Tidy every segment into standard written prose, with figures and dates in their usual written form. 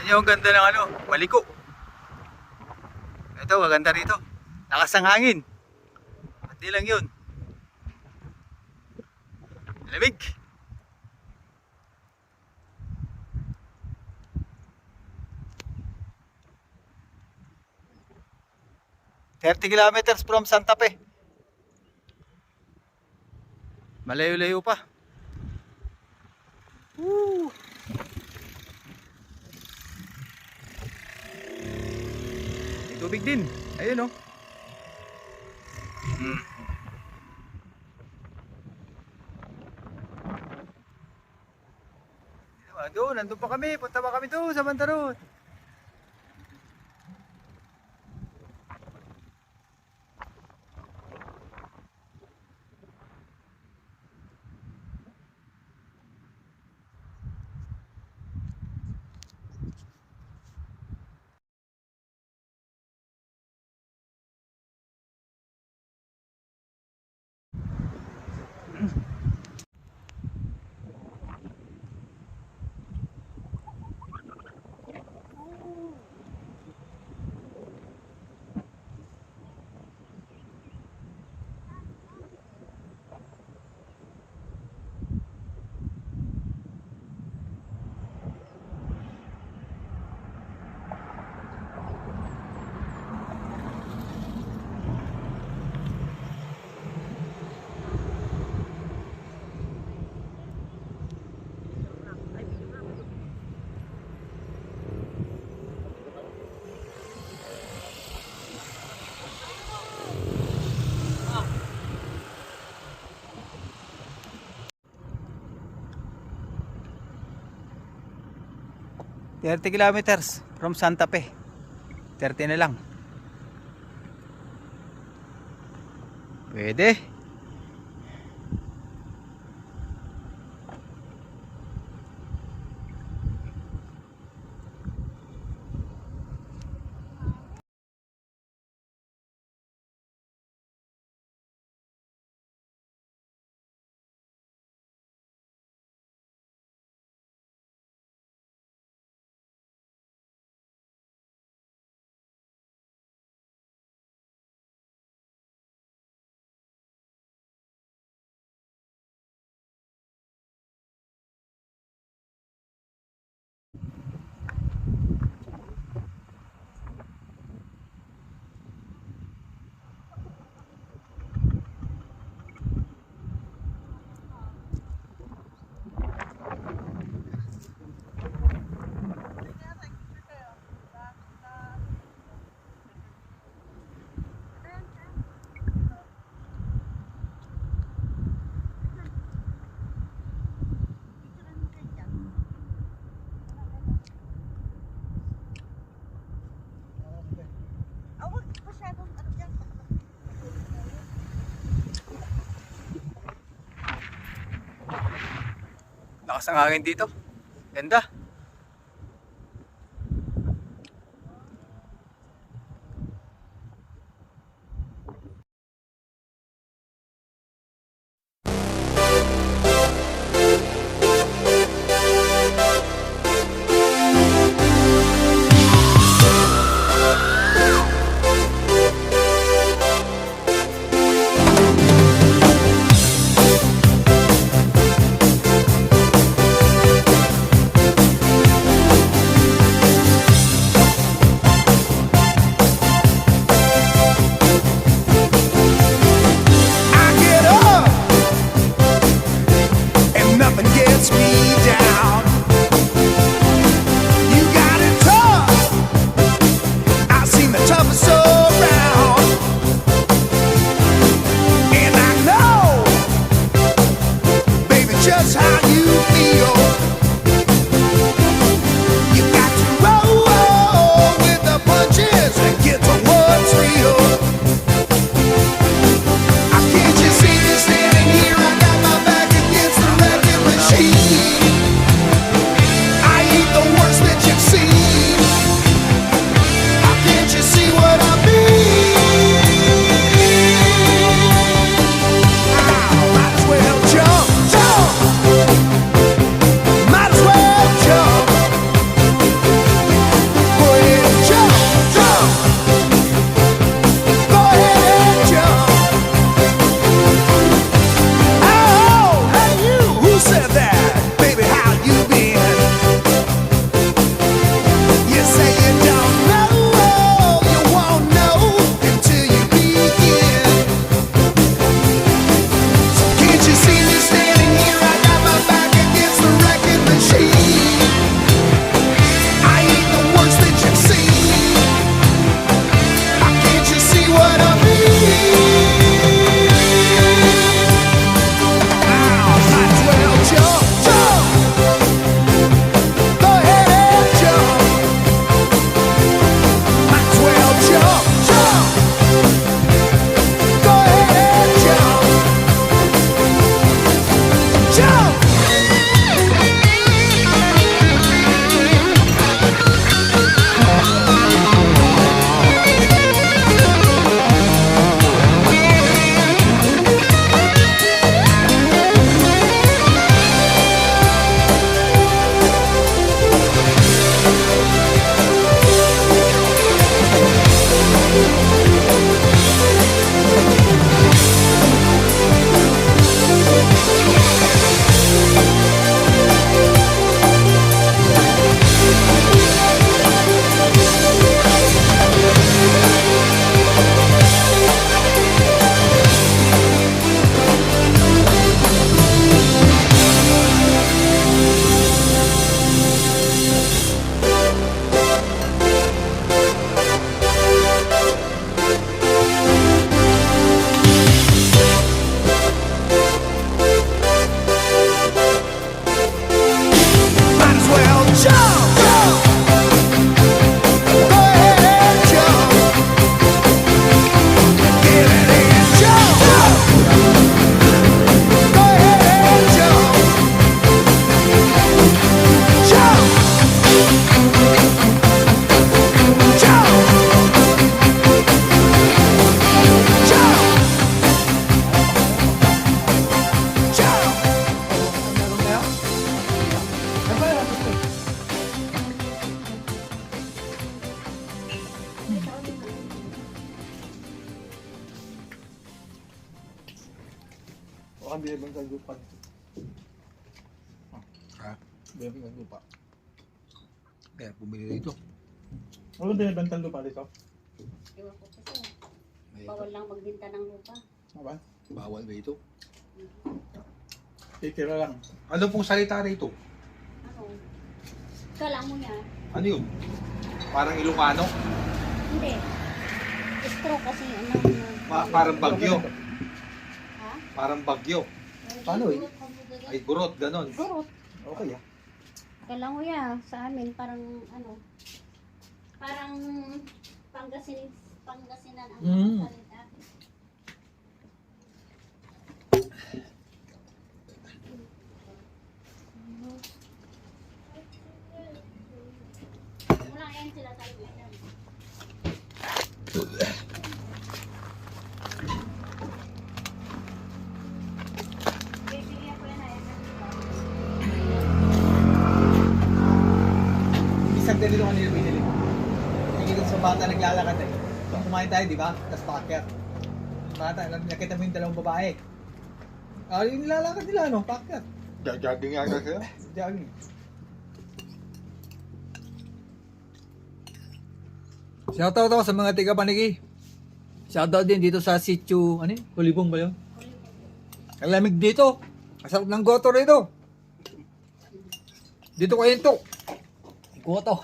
Yung ganda ng ano, Maliko. Ito, maganda rito. Lakas ng hangin. At di lang yun. Lamig. 30 kilometers from Santa Fe. Malayo-layo pa. Woo! May tubig din. Ayun oh. Doon, nandun pa kami. Punta pa kami doon sa banda roon. "30 kilometers from Santa Fe." 30 na lang. Pwede. Lakas ng hangin dito. Ganda. Baka binibang sa lupa. Ha? Binibang sa lupa. Kaya bumili dito. Ano binibang sa lupa dito? Iwan ko kasi. May Bawal lang magbenta ng lupa. Ano ba? bawal ba ito? Titira lang. Ano pong salita rito? Ano? Kala mo yan? Ano yun? Parang Ilocano? Hindi. Stroke kasi ano. Parang bagyo. Ha? Parang bagyo. Paano eh? Ay gurot, ganon. Gurot. Okay ah. Kala mo yan. Sa amin parang ano. Parang Pangasinan ang salita. Wala yan sila tayo ngayon. Bibigyan ko yan na yan. Isang ganito kanila binili. Nakikita sa bata naglalakad eh. Kung kumain tayo, di ba? Tapos paakyat. Bata, nakita mo yung dalawang babae. Yung nilalakad nila, ano? Paakyat. Jogging nga sila. Jogging. Shoutout ako sa mga tiga Panigi. Shoutout din dito sa sitio, ano yun? Kulibong ba yun? Ang lamig dito. Kasarap ng goto rito. Dito kayo ito. Goto.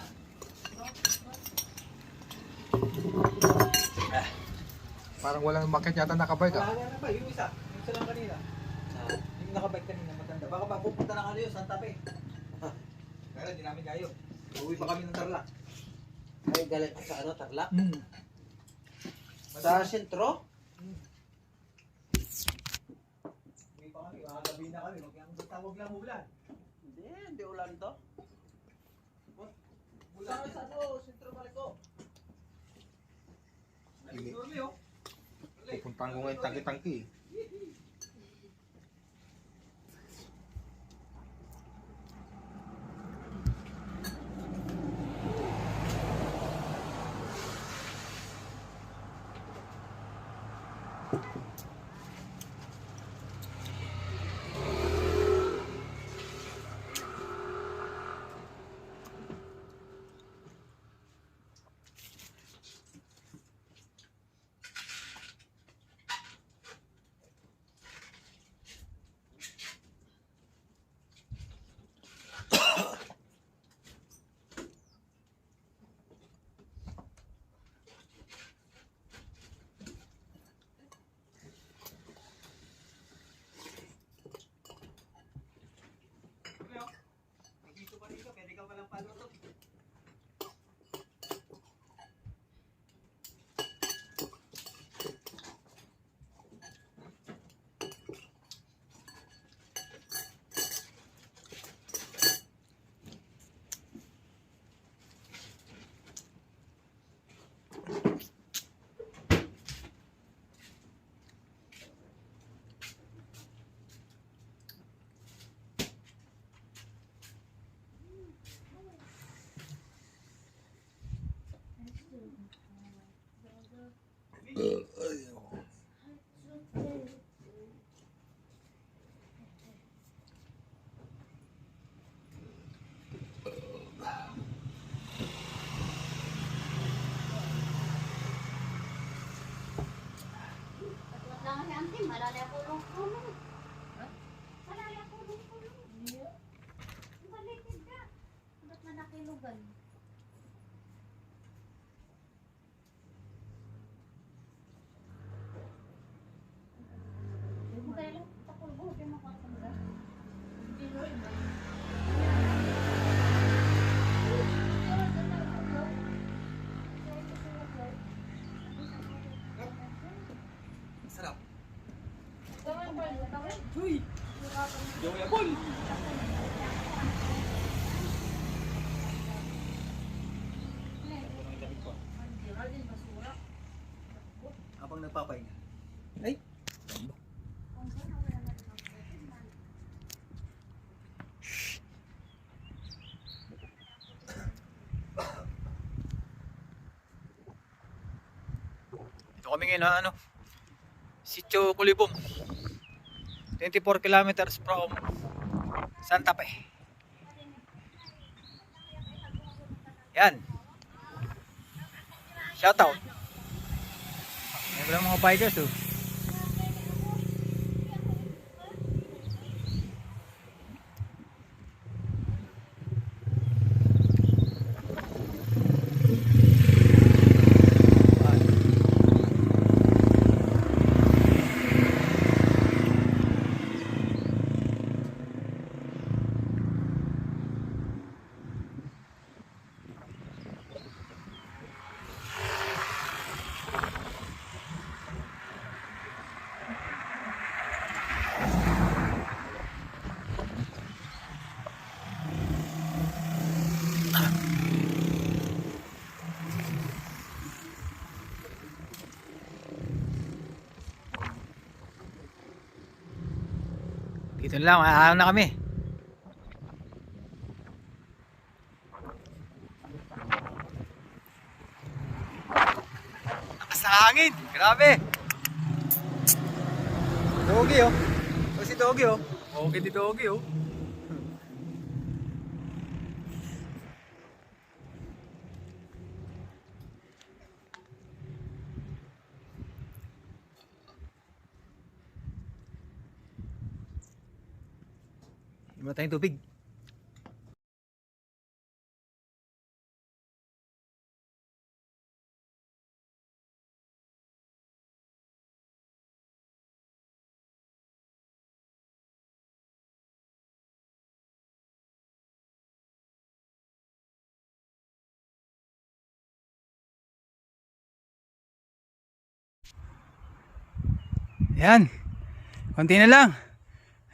Parang walang market yata nakabike ah. Wala na ba? Yung isa. Yung isa lang kanina. Yung nakabike kanina matanda. Baka pa pupunta na kayo, Santa Fe. Pero hindi namin kayo. Uwi pa kami ng Tarlac. Ay, galing ka sa ano, Tarlac? Sa Sa sentro? uwi pa kami. Makagabi na kami. Huwag lang ulan. Hindi ulan to. Ulan. Sa ano, sentro Marco? Nag-dormi oh. Pupuntahan ko ngayon tangki-tangki. Dito pa dito. Pwede ka palang paluto. Patulog lang kasi anting, malala ko lang puno. Malala ko lang puno. Baliktad ka. Ba't man nakilugan? Kaya lang, takulbo, di makakanda. Sarap. Habang nagpapahinga. Ay! Ito kami ngayon na ano, Sitio Kulibong. 24 kilometers from Santa Fe. Yan. Shoutout. May mga bikers oh. Dito na lang, maaaraw na kami. Lakas ng hangin, grabe. Doggy oh. O si Doggy oh. Okay di Doggy oh. Wala tayong tubig. Yan. Konti na lang.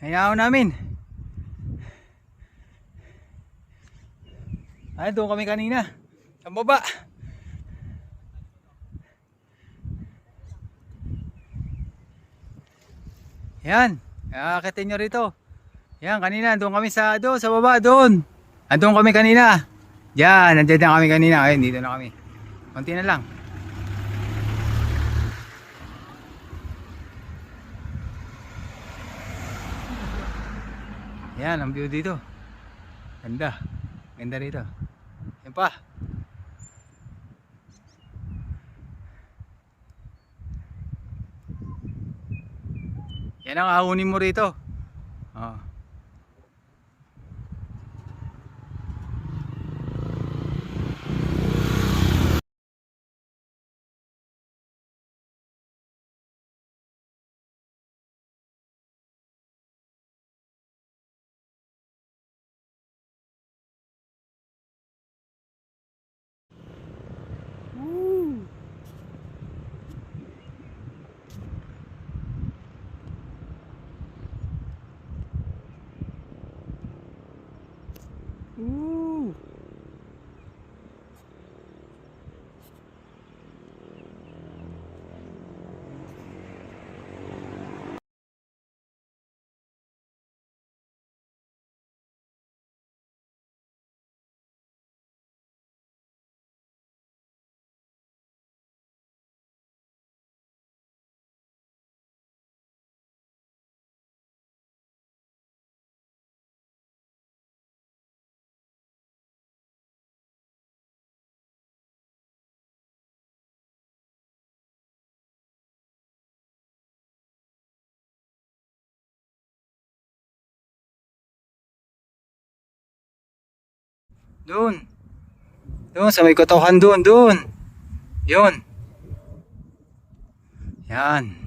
Hayaan namin. Ay, doon kami kanina. Sa baba. Yan. Akitin nyo rito. Yan, kanina. Doon kami sa baba. Doon. Andun kami kanina. Yan, nandiyan na kami kanina. Ayun, dito na kami. Konti na lang. Yan, ang view dito. Ganda. Ganda rito. Yan pa. Yan ang ahunin mo rito. Oh. Ooh. Doon. Doon sa may kotohan doon, doon. 'Yon. Yan.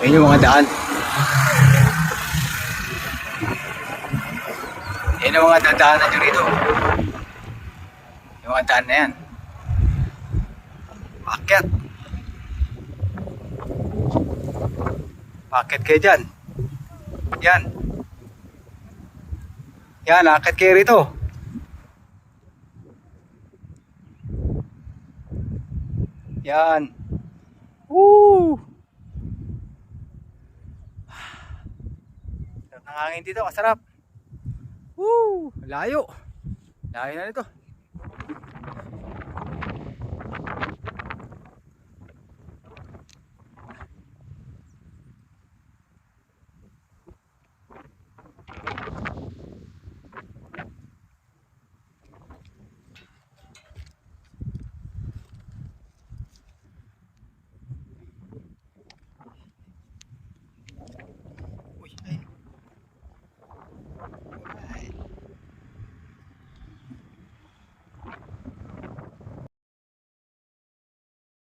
Ayun yung mga daan. Ayun yung mga dadaanan nyo rito. Yung mga daan na yan. Paket. Paket kayo dyan. Yan. Yan, akit kayo rito. Yan. Woo! Sarap ng hangin dito, kasarap. Woo! Layo. Layo na nito.